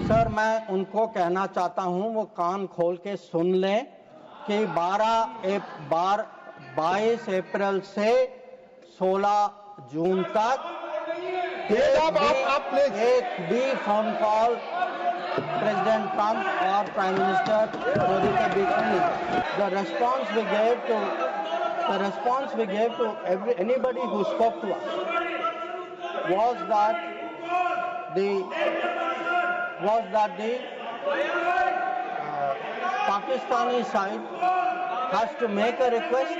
Sir, मैं उनको कहना चाहता हूं वो कान खोल के सुन लें कि 22 अप्रैल से 16 जून तक एक भी फोन कॉल प्रेसिडेंट ट्रंप और प्राइम मिनिस्टर मोदी के बीच में नहीं। The response we gave to anybody who spoke to us was that the Pakistani side has to make a request,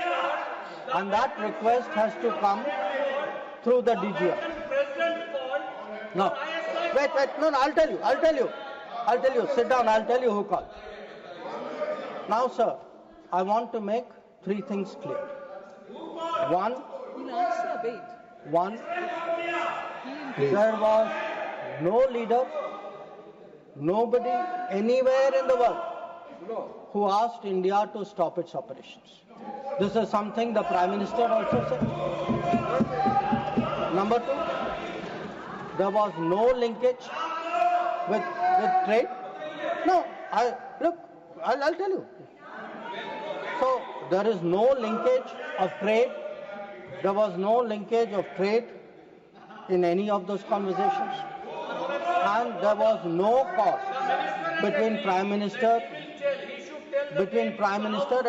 and that request has to come through the DGM. No, wait, no, I'll tell you. Sit down, I'll tell you who called. Now, sir, I want to make 3 things clear. One, there was no leader, nobody anywhere in the world who asked India to stop its operations. This is something the Prime Minister also said. Number 2, there was no linkage with trade. No, I'll tell you. So there is no linkage of trade. There was no linkage of trade in any of those conversations, and there was no cause between Prime Minister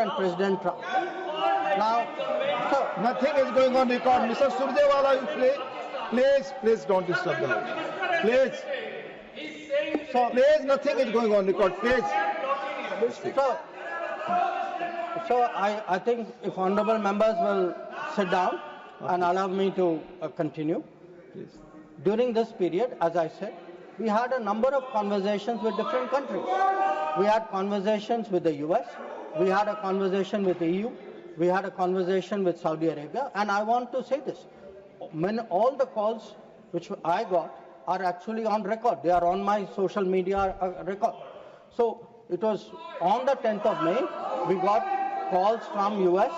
and President Trump. Now, so nothing is going on record. Mr. Surjewala, you please don't disturb the house. Please, nothing is going on record. Please. So I think if honorable members will sit down and allow me to continue. Please. During this period, as I said, we had a number of conversations with different countries. We had conversations with the US, we had a conversation with the EU, we had a conversation with Saudi Arabia, and I want to say this. All the calls which I got are actually on record. They are on my social media record. So it was on the 10th of May, we got calls from US,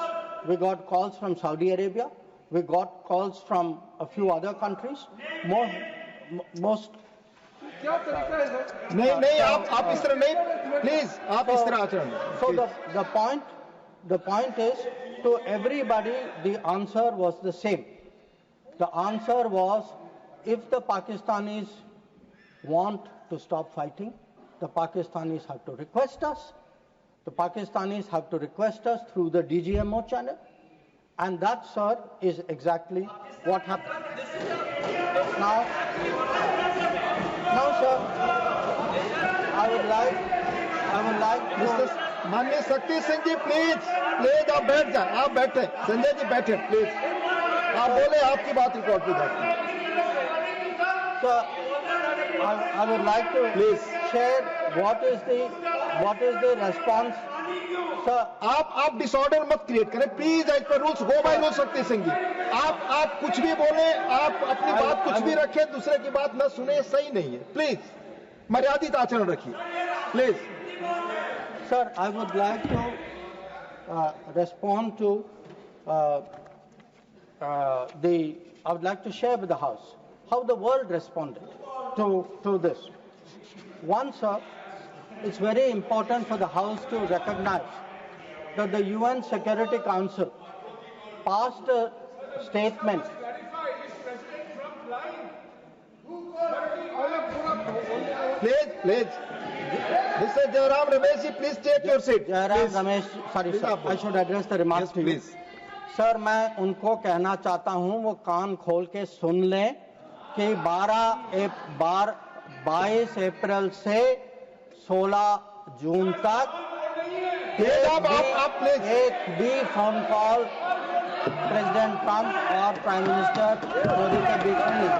we got calls from Saudi Arabia, we got calls from a few other countries. Most नहीं आप इस तरह नहीं, please आप इस तरह आचरण. So the point is, to everybody the answer was the same. The answer was, if the Pakistanis want to stop fighting, the Pakistanis have to request us. The Pakistanis have to request us through the DGMO channel, and that, sir, is exactly what happened. Now, sir, I would like mister माननीय शक्ति सिंह जी, please आप बैठ जाए. आप बैठे, संजय जी बैठे, please आप बोले, आपकी बात रिकॉर्ड पे जाती है. Sir, I would like to Please share what is the response. Sir, आप डिसऑर्डर मत क्रिएट करें please. As per rules, go by rules. Shakti Singh जी, आप कुछ भी बोले, आप अपनी बात कुछ भी रखें, दूसरे की बात न सुने, सही नहीं है. प्लीज मर्यादित आचरण रखिए, please. Sir, I would like to respond to I would like to share with the House how the world responded to this. One, sir, it's very important for the House to recognize that the UN Security Council passed a statement. Please. Mr. Jairam Ramesh, please take your seat. Jairam Ramesh, sorry sir, I should address the remarks to you. Please. Sir, मैं उनको कहना चाहता हूं वो कान खोल के सुन लें कि 22 अप्रैल से 16 जून तक एक भी फोन कॉल प्रेसिडेंट ट्रंप और प्राइम मिनिस्टर मोदी के बीच में नहीं.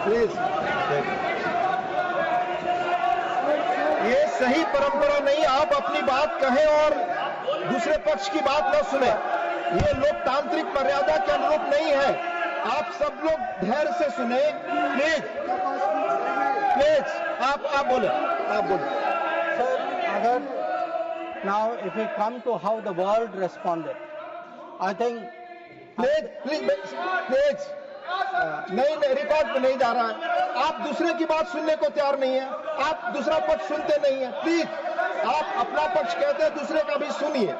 प्लीज, ये सही परंपरा नहीं. आप अपनी बात कहें और दूसरे पक्ष की बात न सुने. ये लोकतांत्रिक मर्यादा के अनुरूप नहीं है. आप सब लोग धैर्य से सुने. प्लीज आप बोले. Sir, now if we come to how the world responded, I think please नहीं, रिकॉर्ड पे नहीं जा रहा है। आप दूसरे की बात सुनने को तैयार नहीं है, आप दूसरा पक्ष सुनते नहीं है। प्लीज आप अपना पक्ष कहते हैं, दूसरे का भी सुनिए।